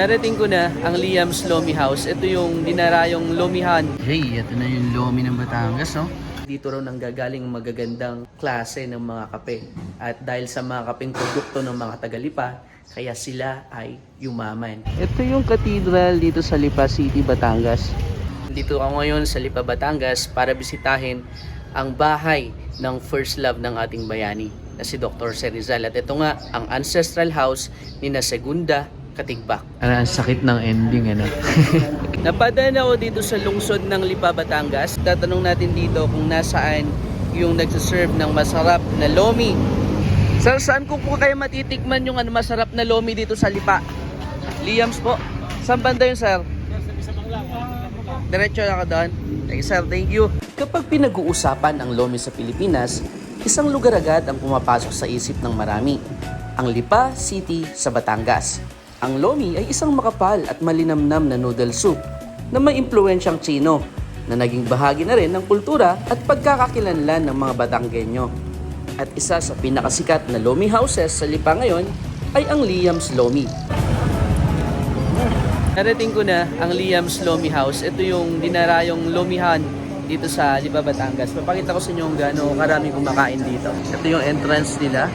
Narating ko na ang Liam's Lomi House. Ito yung dinarayong lomihan. Hey, ito na yung lomi ng Batangas, no? Dito raw nanggagaling magagandang klase ng mga kape. At dahil sa mga kapeng produkto ng mga taga-Lipa, kaya sila ay yumaman. Ito yung cathedral dito sa Lipa City, Batangas. Dito ako ngayon sa Lipa, Batangas para bisitahin ang bahay ng first love ng ating bayani na si Dr. Rizal. At ito nga ang ancestral house ni na Segunda Katigbak. Ang sakit ng ending, ano? Napadaan ako dito sa lungsod ng Lipa, Batangas. Tatanong natin dito kung nasaan yung nagsaserve ng masarap na lomi. Sir, saan ko po kayo matitikman yung masarap na lomi dito sa Lipa? Liam's po. Saan banda yun, sir? Diretso na ka doon. Thank you, sir. Thank you. Kapag pinag-uusapan ang lomi sa Pilipinas, isang lugar agad ang pumapasok sa isip ng marami. Ang Lipa City sa Batangas. Ang lomi ay isang makapal at malinamnam na noodle soup na may impluensyang Tsino na naging bahagi na rin ng kultura at pagkakakilanlan ng mga Batanggenyo. At isa sa pinakasikat na lomi houses sa Lipa ngayon ay ang Liam's Lomi. Narating ko na ang Liam's Lomi House. Ito yung dinarayong lomihan dito sa Lipa, Batangas. Papakita ko sa inyo kung gaano karami kumakain dito. Ito yung entrance nila.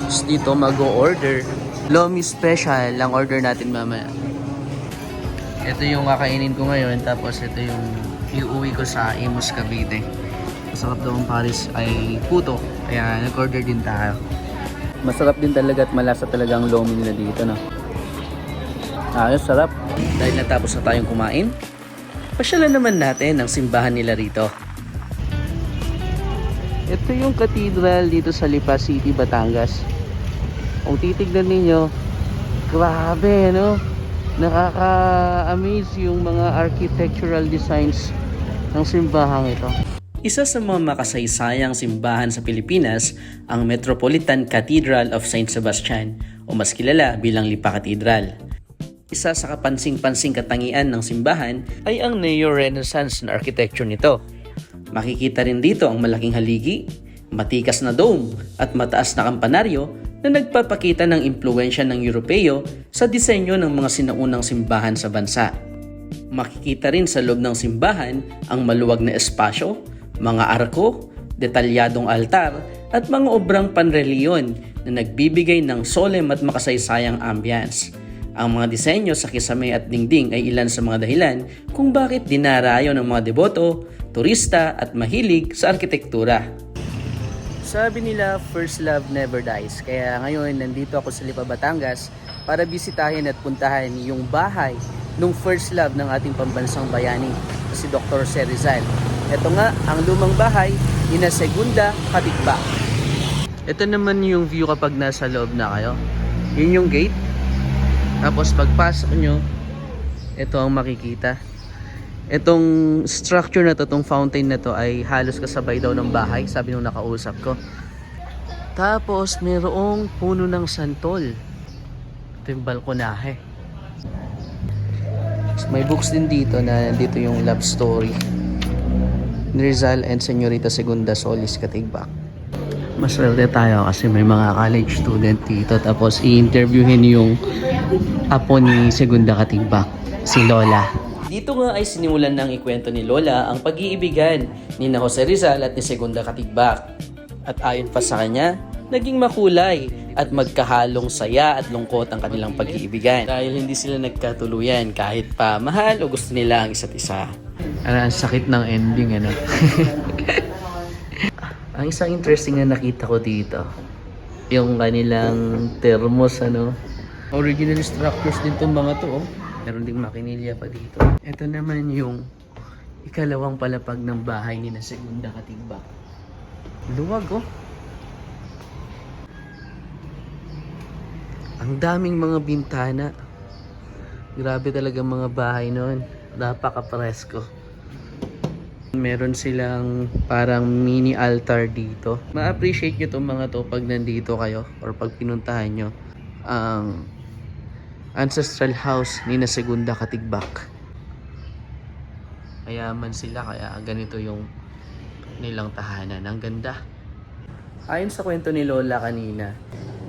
Tapos dito mag-o-order. Lomi special lang order natin mamaya. Ito yung kakainin ko ngayon. Tapos ito yung iuwi ko sa Imus, Cavite. Masarap daw ang Paris ay puto. Kaya nag-order din tayo. Masarap din talaga at malasa talaga ang lomi nila dito, no? Ayos, sarap. Dahil natapos na tayong kumain, pasyalan naman natin ang simbahan nila rito. Ito yung cathedral dito sa Lipa City, Batangas. Kung titignan ninyo, grabe, no? Nakaka-amaze yung mga architectural designs ng simbahang ito. Isa sa mga makasaysayang simbahan sa Pilipinas, ang Metropolitan Cathedral of St. Sebastian o mas kilala bilang Lipa Cathedral. Isa sa kapansing-pansing katangian ng simbahan ay ang neo-Renaissance na architecture nito. Makikita rin dito ang malaking haligi, matikas na dome at mataas na kampanaryo na nagpapakita ng impluensya ng Europeo sa disenyo ng mga sinaunang simbahan sa bansa. Makikita rin sa loob ng simbahan ang maluwag na espasyo, mga arko, detalyadong altar at mga obrang panreliyon na nagbibigay ng solemn at makasaysayang ambience. Ang mga disenyo sa kisame at dingding ay ilan sa mga dahilan kung bakit dinarayo ng mga deboto, turista at mahilig sa arkitektura. Sabi nila, first love never dies. Kaya ngayon, nandito ako sa Lipa, Batangas para bisitahin at puntahan yung bahay nung first love ng ating pambansang bayani, si Dr. Rizal. Ito nga, ang lumang bahay ni na Segunda Katigbak. Ito naman yung view kapag nasa loob na kayo. Yun yung gate. Tapos pagpasok nyo, ito ang makikita. Itong structure na to, itong fountain na to ay halos kasabay daw ng bahay, sabi nung nakausap ko. Tapos mayroong puno ng santol. Ito yung balkonahe. May books din dito na nandito yung love story ni Rizal and Señorita Segunda Solis Katigbak. Maswerte tayo kasi may mga college student dito. Tapos i-interviewin yung apo ni Segunda Katigbak, si Lola. Dito nga ay sinimulan ng ikwento ni Lola ang pag-iibigan ni na Jose Rizal at ni Segunda Katigbak. At ayon pa sa kanya, naging makulay at magkahalong saya at lungkot ang kanilang pag-iibigan. Dahil hindi sila nagkatuluyan kahit pa mahal o gusto nila ang isa't isa. Ang sakit ng ending, ano? Ang isang interesting na nakita ko dito, yung kanilang thermos, ano? Original structures din itong mga to, oh. Meron ding makinilya pa dito. Ito naman yung ikalawang palapag ng bahay ni na Segunda Katigbak. Luwag, oh. Ang daming mga bintana. Grabe talaga mga bahay noon. Napaka-presko. Meron silang parang mini altar dito. Ma-appreciate nyo itong mga to pag nandito kayo or pag pinuntahan nyo ang ancestral house ni na Segunda Katigbak. Mayaman sila kaya ganito yung nilang tahanan. Ang ganda. Ayon sa kwento ni Lola kanina,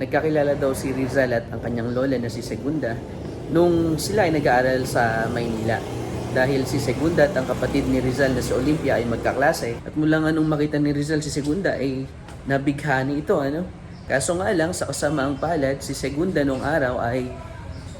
nagkakilala daw si Rizal at ang kanyang lola na si Segunda nung sila ay nag-aaral sa Maynila. Dahil si Segunda at ang kapatid ni Rizal na si Olympia ay magkaklase. At mula nga nung makita ni Rizal si Segunda ay nabighani ito. Kaso nga lang sa kasamaang palad, si Segunda nung araw ay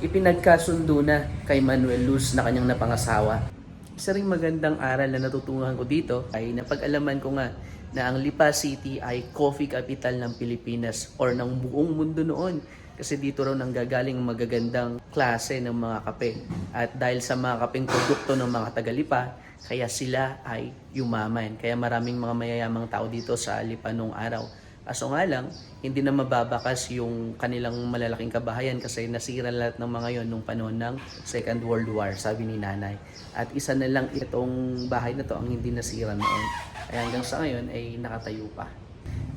ipinagkasundo na kay Manuel Luz na kanyang napangasawa. Isa ring magandang aral na natutunan ko dito ay napag-alaman ko nga na ang Lipa City ay coffee capital ng Pilipinas or ng buong mundo noon. Kasi dito raw nanggagaling magagandang klase ng mga kape. At dahil sa mga kapeng produkto ng mga taga-Lipa, kaya sila ay yumaman. Kaya maraming mga mayayamang tao dito sa Lipa nung araw. Kaso nga lang, hindi na mababakas yung kanilang malalaking kabahayan kasi nasira lahat ng mga yon nung panahon ng Second World War, sabi ni nanay. At isa na lang itong bahay na to ang hindi nasira noon. Kaya hanggang sa ngayon ay nakatayo pa.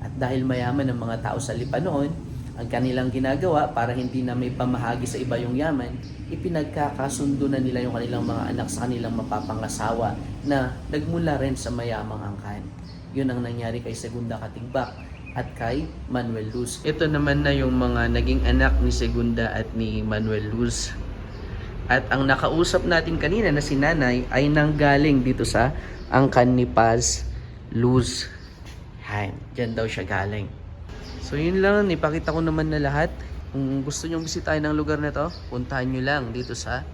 At dahil mayaman ng mga tao sa Lipa noon, ang kanilang ginagawa para hindi na may pamahagi sa iba yung yaman, ipinagkakasundo na nila yung kanilang mga anak sa kanilang mapapangasawa na nagmula rin sa mayamang angkan. Yun ang nangyari kay Segunda Katigbak at kay Manuel Luz. Ito naman na yung mga naging anak ni Segunda at ni Manuel Luz. At ang nakausap natin kanina na si nanay ay nanggaling dito sa angkan ni Paz Luz. Diyan daw siya galing. So yun lang, ipakita ko naman na lahat. Kung gusto nyong bisitahin ng lugar na to, puntahan nyo lang dito sa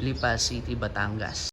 Lipa City, Batangas.